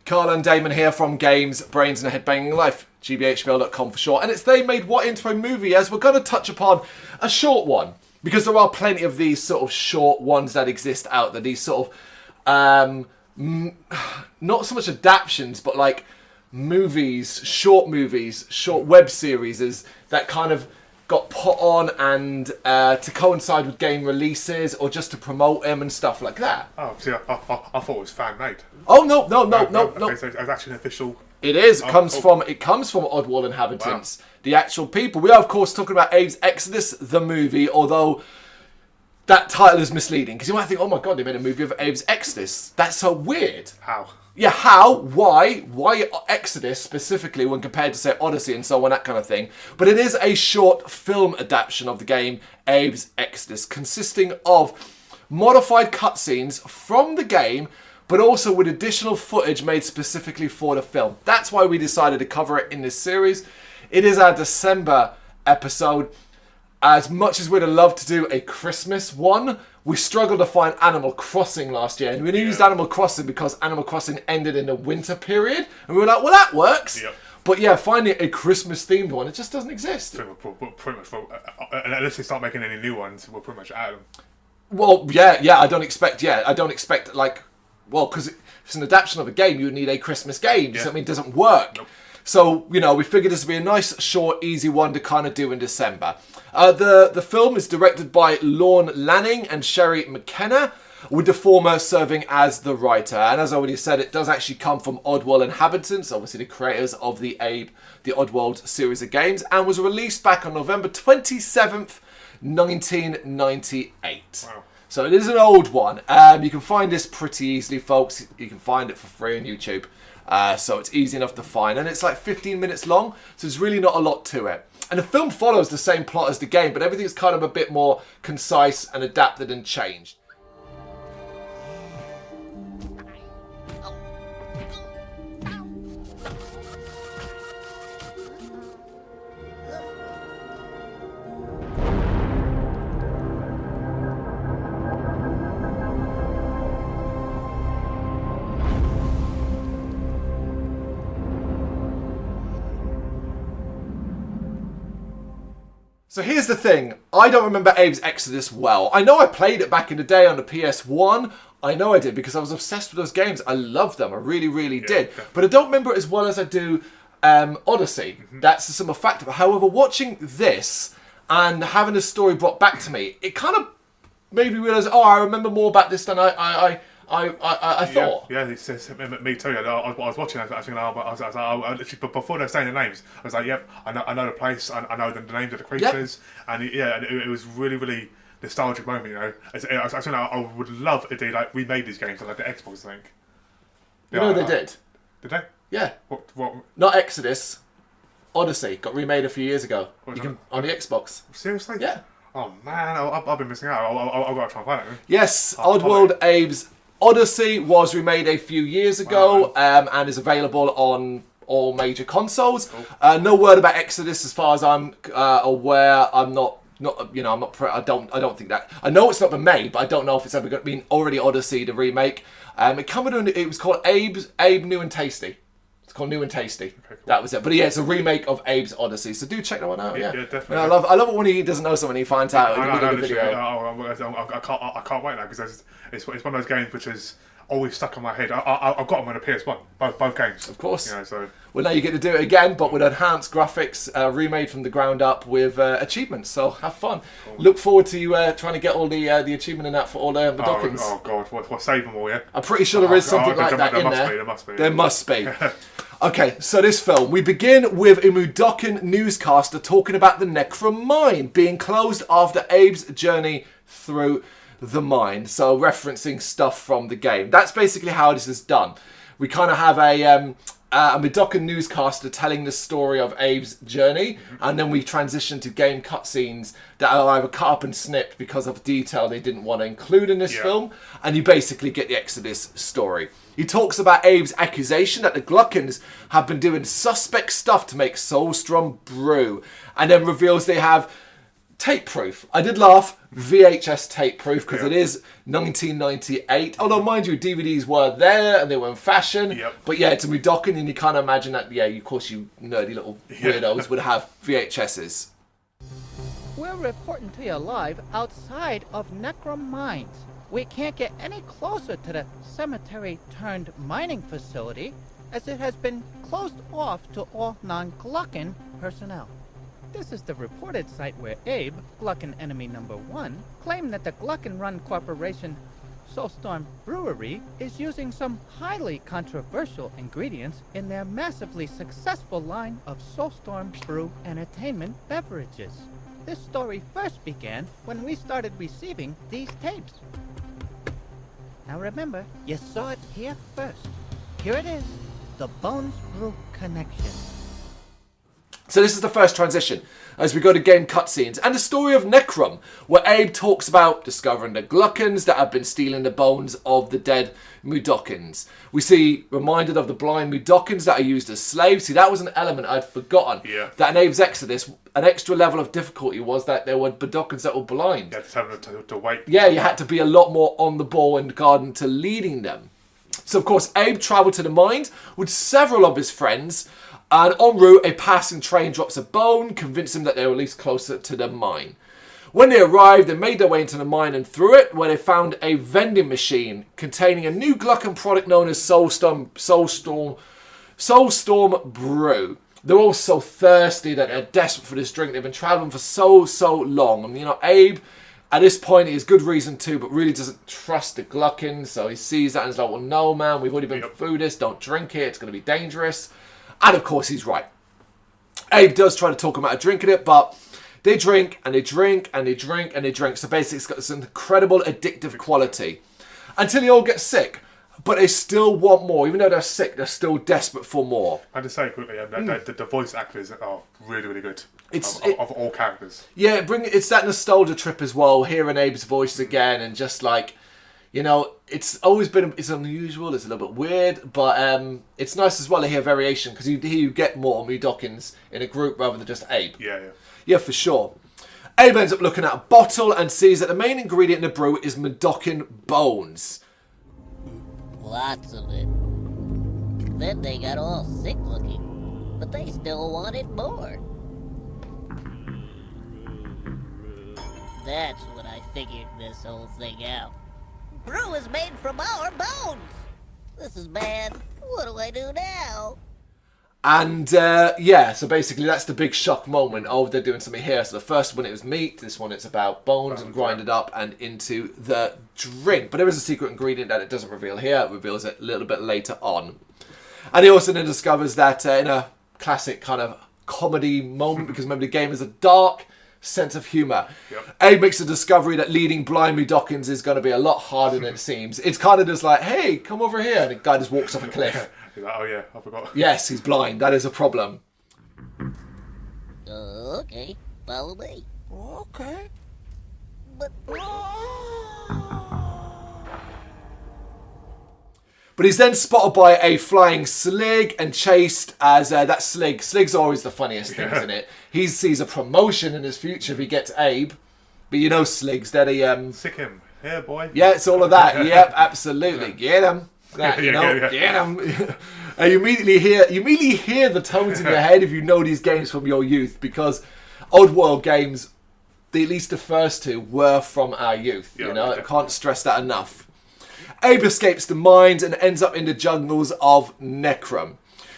Carl and Damon here from Brrraains A Head-Banging Life, gbhblofficial for short. And it's They Made What into a Movie, as we're going to touch upon a short one. Because there are plenty of these sort of short ones that exist out there. These sort of, not so much adaptions, but like movies, short web series that kind of got put on and to coincide with game releases or just to promote them and stuff like that. Oh, see, I thought it was fan-made. Oh, no. Okay, so it's actually an official... It is. It comes from Oddworld Inhabitants, the actual people. We are, of course, talking about Abes Exoddus, the movie, although that title is misleading, because you might think, oh my god, they made a movie of Abes Exoddus. That's so weird. How? Yeah, how? Why? Why Exodus specifically when compared to, say, Odyssey and so on, that kind of thing. But it is a short film adaptation of the game Abes Exoddus, consisting of modified cutscenes from the game, but also with additional footage made specifically for the film. That's why we decided to cover it in this series. It is our December episode. As much as we'd have loved to do a Christmas one, we struggled to find Animal Crossing last year. And we used Animal Crossing because Animal Crossing ended in the winter period. And we were like, well, that works. Yep. But yeah, finding a Christmas-themed one, it just doesn't exist. Pretty much, unless they start making any new ones, we're pretty much out of them. Well, yeah, I don't expect, like, well, because if it's an adaptation of a game, you would need a Christmas game. Yeah. So, I mean, it doesn't work. Nope. So, you know, we figured this would be a nice, short, easy one to kind of do in December. The film is directed by Lorne Lanning and Sherry McKenna, with the former serving as the writer. And as I already said, it does actually come from Oddworld Inhabitants, obviously the creators of the Oddworld series of games, and was released back on November 27th, 1998. Wow. So it is an old one. You can find this pretty easily, folks. You can find it for free on YouTube. So it's easy enough to find. And it's like 15 minutes long, so there's really not a lot to it. And the film follows the same plot as the game, but everything's kind of a bit more concise and adapted and changed. So here's the thing, I don't remember Abes Exoddus well. I know I played it back in the day on the PS1. I know I did because I was obsessed with those games. I loved them, I really, really did. Definitely. But I don't remember it as well as I do Odyssey. Mm-hmm. That's a simple fact. However, watching this and having the story brought back to me, it kind of made me realise, oh, I remember more about this than I thought. Yeah, me too. I was watching. I was literally, before they were saying the names, I was like, "Yep, I know the place. I know the names of the creatures." Yep. And it was really, really nostalgic moment. You know, I would love if they like remade these games on like the Xbox. I think. They did. Did they? Yeah. What? Not Exodus. Odyssey got remade a few years ago. On the Xbox. Seriously? Yeah. Oh man, I've been missing out. I've got to try and find it. Yes, Oddworld Abes Odyssey was remade a few years ago and is available on all major consoles. Cool. No word about Exodus as far as I'm aware. I don't think that. I know it's not been made, but I don't know if it's ever been already Odyssey, the remake. It was called Abe New and Tasty. It's called New and Tasty. Okay, cool. That was it. But yeah, it's a remake of Abe's Odyssey. So do check that one out. Yeah, definitely. I love it when he doesn't know something, he finds out. I can't wait now because it's one of those games which is always stuck in my head. I've got them on a PS1, both games. Of course. You know, so. Well, now you get to do it again, but with enhanced graphics, remade from the ground up with achievements. So have fun. Cool. Look forward to you trying to get all the achievement in that for all the Dockins. Oh God, we'll save them all, yeah? I'm pretty sure there is something like that in there. There must be. Okay, so this film, we begin with a Mudokon newscaster talking about the Necrom mine being closed after Abe's journey through the mine. So referencing stuff from the game. That's basically how this is done. We kind of have a Mudokon newscaster telling the story of Abe's journey, and then we transition to game cutscenes that are either cut up and snipped because of detail they didn't want to include in this film, and you basically get the Exodus story. He talks about Abe's accusation that the Gluckins have been doing suspect stuff to make Soulstrom brew, and then reveals they have tape proof. I did laugh, VHS tape proof, because it is 1998. Although, mind you, DVDs were there and they were in fashion. Yep. But yeah, it's a Mudokon, and you can't imagine that, of course, you nerdy little weirdos would have VHSs. We're reporting to you live outside of Necrom Mines. We can't get any closer to the cemetery-turned-mining facility, as it has been closed off to all non-Gluckin personnel. This is the reported site where Abe, Gluckin enemy number 1, claimed that the Gluckin-run corporation Soulstorm Brewery is using some highly controversial ingredients in their massively successful line of Soulstorm Brew Entertainment beverages. This story first began when we started receiving these tapes. Now remember, you saw it here first. Here it is, the Bones Brew Connection. So this is the first transition as we go to game cutscenes and the story of Necrom, where Abe talks about discovering the Gluckins that have been stealing the bones of the dead Mudokons. We see reminded of the blind Mudokons that are used as slaves. See, that was an element I'd forgotten. Yeah. That in Abe's Exoddus, an extra level of difficulty was that there were Mudokons that were blind. Yeah, just having to wait. Yeah, you had to be a lot more on the ball and garden to leading them. So, of course, Abe travelled to the mine with several of his friends, and en route, a passing train drops a bone, convincing them that they were at least closer to the mine. When they arrived, they made their way into the mine and through it, where they found a vending machine containing a new Gluckin product known as Soulstorm Brew. They're all so thirsty that they're desperate for this drink. They've been travelling for so long. And, Abe, at this point, he has good reason to, but really doesn't trust the Gluckins. So he sees that and is like, well, no, man, we've already been through this. Don't drink it. It's going to be dangerous. And, of course, he's right. Abe does try to talk him out of drinking it, but they drink and they drink and they drink and they drink. So basically, it's got this incredible addictive quality. Until they all get sick. But they still want more. Even though they're sick, they're still desperate for more. And to say quickly, the voice actors are really, really good. Of all characters. Yeah, it's that nostalgia trip as well, hearing Abe's voice again, and just like, it's always been, it's unusual, it's a little bit weird, but it's nice as well to hear variation, because you get more Mudokons in a group rather than just Abe. Yeah. Yeah, for sure. Abe ends up looking at a bottle and sees that the main ingredient in the brew is Mudokon bones. Lots of it. Then they got all sick looking, but they still wanted more. That's when I figured this whole thing out. Brew is made from our bones. This is bad. What do I do now? And so basically that's the big shock moment. Oh, they're doing something here. So the first one it was meat, this one it's about bones and grinded up and into the drink. But there is a secret ingredient that it doesn't reveal here. It reveals it a little bit later on. And he also then discovers that in a classic kind of comedy moment, because remember the game is a dark sense of humour. Yep. Abe makes the discovery that leading blind Mudokons is going to be a lot harder than it seems. It's kind of just like, hey, come over here. And the guy just walks off a cliff. He's like, oh yeah, I forgot. Yes, he's blind. That is a problem. Okay, follow me. Okay. But... But he's then spotted by a flying Slig and chased as that Slig. Slig's always the funniest thing, isn't it? He sees a promotion in his future if he gets Abe. But Slig's that he... Sick him. Yeah, boy. Yeah, it's all of that. Yep, absolutely. Get him. Get him. You immediately hear the tones in your head if you know these games from your youth, because old world games, at least the first two, were from our youth. I can't stress that enough. Abe escapes the mines and ends up in the jungles of Necrom.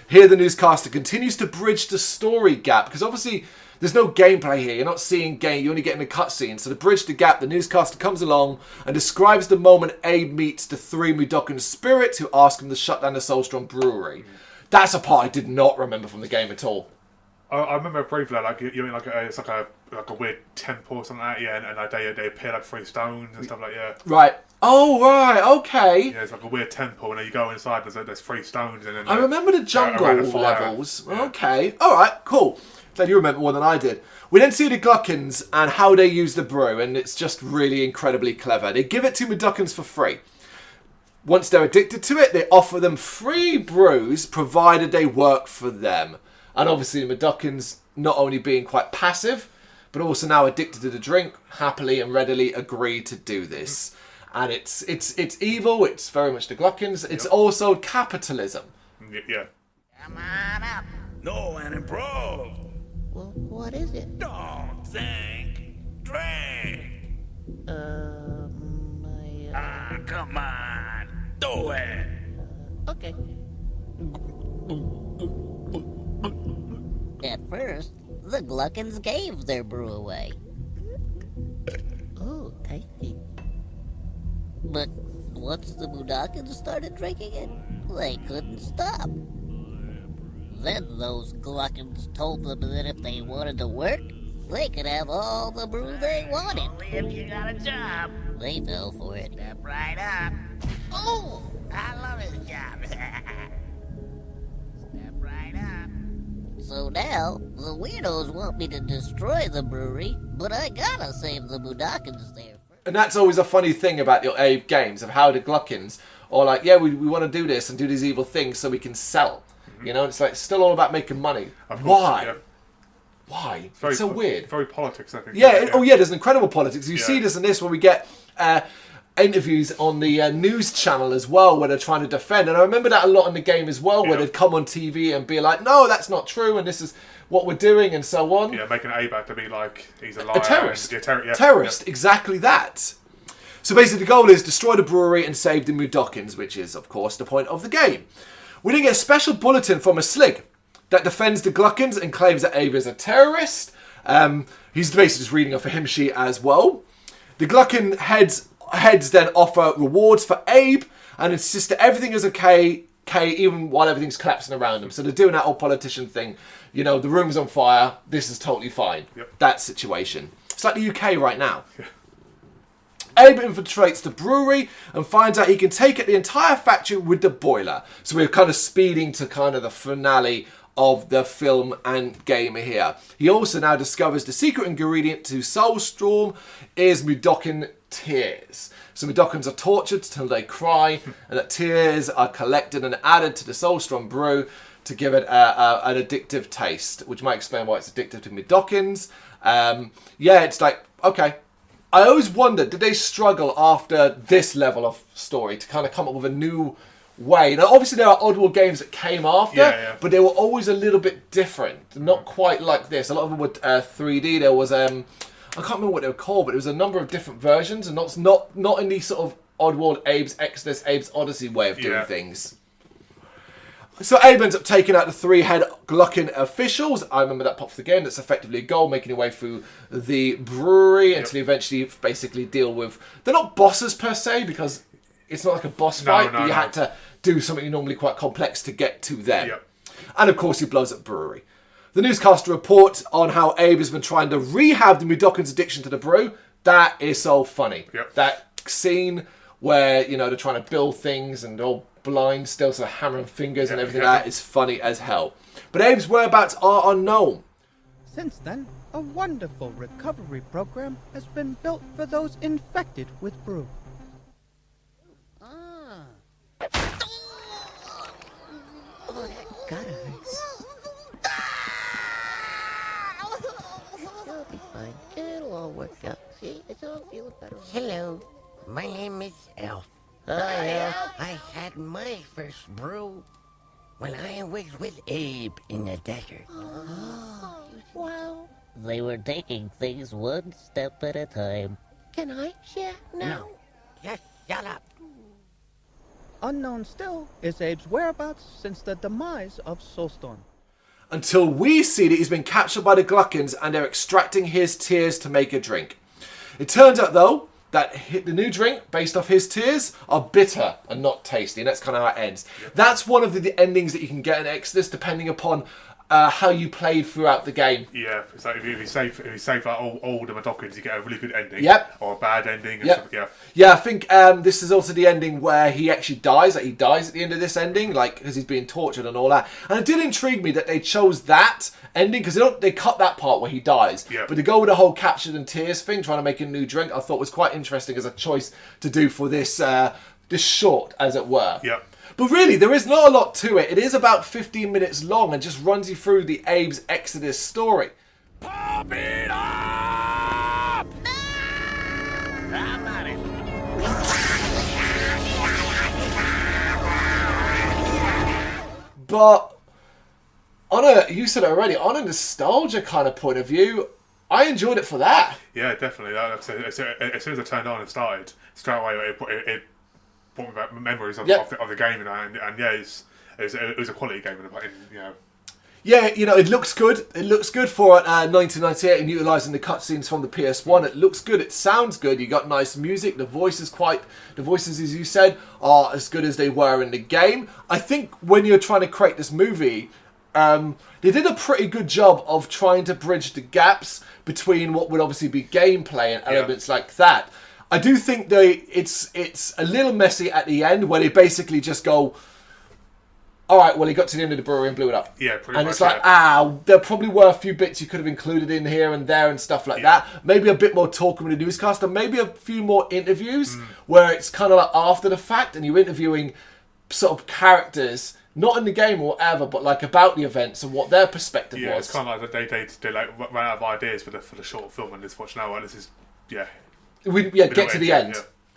Here the newscaster continues to bridge the story gap, because obviously there's no gameplay here. You're not seeing game, you're only getting the cutscene. So to bridge the gap, the newscaster comes along and describes the moment Abe meets the three Mudokon spirits who ask him to shut down the Soulstorm Brewery. That's a part I did not remember from the game at all. I remember briefly, it's like a weird temple or something like that, and they appear like three stones and stuff like that. Right. Oh, right, okay. Yeah, it's like a weird temple, and then you go inside, there's three stones, and then... I remember the jungle levels. Yeah. Okay, alright, cool. Glad you remember more than I did. We then see the Gluckins and how they use the brew, and it's just really incredibly clever. They give it to Mudokons for free. Once they're addicted to it, they offer them free brews, provided they work for them. And obviously the Mudokons not only being quite passive, but also now addicted to the drink, happily and readily agree to do this. And it's evil, it's very much the Gluckins, it's also capitalism. Yeah. Come on up. No, and improve. Well, what is it? Don't think. Drink. Ah, come on. Do it. Okay. At first, the Gluckins gave their brew away. Oh, tasty. But once the Budakins started drinking it, they couldn't stop. Then those Gluckins told them that if they wanted to work, they could have all the brew they wanted. Only if you got a job. They fell for it. Step right up. Oh! I love his job. Step right up. So now, the weirdos want me to destroy the brewery, but I gotta save the Budakins there. And that's always a funny thing about your Abe games, of how the Gluckins are like, yeah, we want to do this and do these evil things so we can sell. You know, it's like still all about making money. Of course, Why? yeah. Why? Very, It's so weird. Very politics, I think. Yeah, oh yeah, there's incredible politics. You Yeah. see this in this when we get interviews on the news channel as well, where they're trying to defend. And I remember that a lot in the game as well, where Yeah. they'd come on TV and be like, no, that's not true, and this is what we're doing, and so on. Yeah, making Abe out to be like he's a liar. A terrorist. Yeah, Terrorist, exactly that. So basically the goal is destroy the brewery and save the Mudokins, which is, of course, the point of the game. We then get a special bulletin from a Slig that defends the Gluckins and claims that Abe is a terrorist. He's basically just reading off a hymn sheet as well. The Gluckin heads then offer rewards for Abe and insist that everything is okay, even while everything's collapsing around them. So they're doing that old politician thing. You know, the room's on fire. This is totally fine. Yep. That situation. It's like the UK right now. Abe infiltrates the brewery and finds out he can take out the entire factory with the boiler. So we're kind of speeding to kind of the finale of the film and game here. He also now discovers the secret ingredient to Soulstorm is Mudokin tears. So Mudokins are tortured till they cry, and that tears are collected and added to the Soulstorm brew to give it an addictive taste, which might explain why it's addictive to Mudokins. Yeah, it's like, okay. I always wondered, did they struggle after this level of story to kind of come up with a new way? Now, obviously, there are Oddworld games that came after, but they were always a little bit different. Not quite like this. A lot of them were 3D. There was, I can't remember what they were called, but there was a number of different versions, and not in the sort of Oddworld Abes Exoddus, Abes Odyssey way of doing things. So Abe ends up taking out the 3-head Gluckin officials. I remember that part of the game. That's effectively a goal, making your way through the brewery until you eventually basically deal with... They're not bosses per se, because it's not like a boss fight, but you had to do something normally quite complex to get to them. Yep. And of course he blows up brewery. The newscaster reports on how Abe has been trying to rehab the Mudokins' addiction to the brew. That is so funny. Yep. That scene where, you know, they're trying to build things and they're all blind still, so hammering fingers and everything like that is funny as hell. But Abe's whereabouts are unknown. Since then, a wonderful recovery program has been built for those infected with brew. Ah. Oh, that gotta hurt. You'll be fine. It'll all work out. See, it's all feeling better. Hello, my name is Elf. Hi, Elf. I had my first brew when I was with Abe in the desert. Wow. They were taking things one step at a time. Can I share now? No, just shut up. Unknown still is Abe's whereabouts since the demise of Soulstorm. Until we see that he's been captured by the Gluckins and they're extracting his tears to make a drink. It turns out, though, that the new drink, based off his tears, are bitter and not tasty, and that's kind of how it ends. That's one of the endings that you can get in Exodus, depending upon how you played throughout the game. Yeah, it's like if you save like all the Mudokins, you get a really good ending. Yep. Or a bad ending. And Yep. stuff, yeah. Yeah, I think this is also the ending where he actually dies. Like, he dies at the end of this ending, like, because he's being tortured and all that. And it did intrigue me that they chose that ending, because they cut that part where he dies. Yeah. But to go with the whole captured and tears thing, trying to make a new drink, I thought was quite interesting as a choice to do for this this short, as it were. Yep. But really, there is not a lot to it. It is about 15 minutes long and just runs you through the Abes Exoddus story. Pop it up! But you said it already, on a nostalgia kind of point of view, I enjoyed it for that. Yeah, definitely. As soon as I turned on and started, straight away it brought me back memories of the game, and yeah, it was a quality game, Yeah, it looks good. It looks good for 1998 and utilising the cutscenes from the PS1. It looks good. It sounds good. You got nice music. The voices, as you said, are as good as they were in the game. I think when you're trying to create this movie, they did a pretty good job of trying to bridge the gaps between what would obviously be gameplay and elements like that. I do think it's a little messy at the end where they basically just go, all right, well, he got to the end of the brewery and blew it up. Yeah, pretty much. And it's like, there probably were a few bits you could have included in here and there and stuff like that. Maybe a bit more talking with the newscast, and maybe a few more interviews where it's kind of like after the fact and you're interviewing sort of characters, not in the game or whatever, but like about the events and what their perspective was. Yeah, it's kind of like they ran out of ideas for the short film and just watch now. And this is get to the end.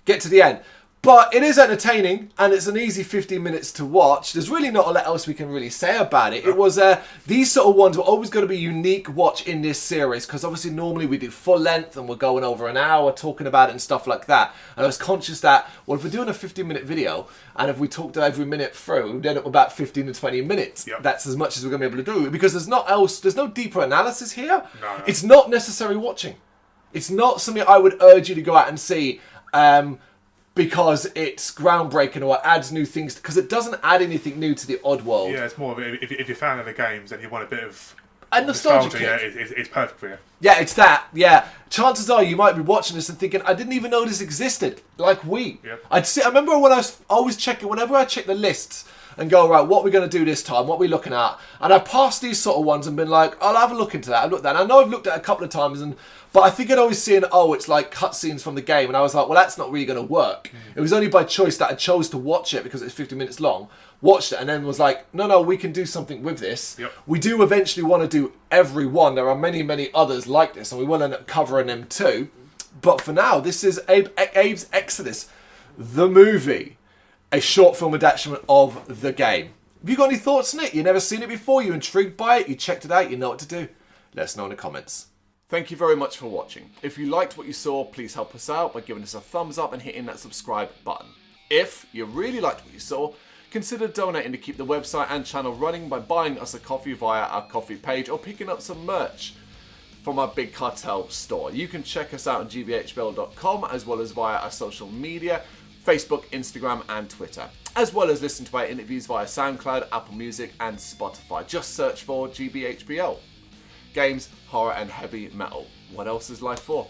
Get to the end. But it is entertaining, and it's an easy 15 minutes to watch. There's really not a lot else we can really say about it. It was these sort of ones were always going to be unique watch in this series, because obviously normally we do full length and we're going over an hour talking about it and stuff like that. And I was conscious that, well, if we're doing a 15-minute video and if we talked every minute through, we'd end up with about 15 to 20 minutes. Yep. That's as much as we're going to be able to do, because there's no deeper analysis here. No. It's not necessary watching. It's not something I would urge you to go out and see. Because it's groundbreaking or it adds new things, because it doesn't add anything new to the Oddworld. Yeah, it's more of if you're a fan of the games and you want a bit of nostalgia. Yeah, it's perfect for you. Yeah, it's that. Yeah, chances are you might be watching this and thinking, I didn't even know this existed. Like we. Yep. I remember when I was always checking, whenever I check the lists and go, right, what are we going to do this time? What are we looking at? And I've passed these sort of ones and been like, I'll have a look into that. I've looked at that. And I know I've looked at it a couple of times, but I think I'd always seen, it's like cutscenes from the game. And I was like, well, that's not really going to work. It was only by choice that I chose to watch it because it's 50 minutes long. Watched it and then was like, no, we can do something with this. Yep. We do eventually want to do every one. There are many, many others like this, and we will end up covering them too. But for now, this is Abes Exoddus, the movie, a short film adaptation of the game. Have you got any thoughts on it? You've never seen it before? You're intrigued by it? You checked it out? You know what to do? Let us know in the comments. Thank you very much for watching. If you liked what you saw, please help us out by giving us a thumbs up and hitting that subscribe button. If you really liked what you saw, consider donating to keep the website and channel running by buying us a coffee via our coffee page or picking up some merch from our Big Cartel store. You can check us out on gbhbl.com as well as via our social media, Facebook, Instagram and Twitter, as well as listen to our interviews via SoundCloud, Apple Music and Spotify. Just search for GBHBL. Games, horror and heavy metal. What else is life for?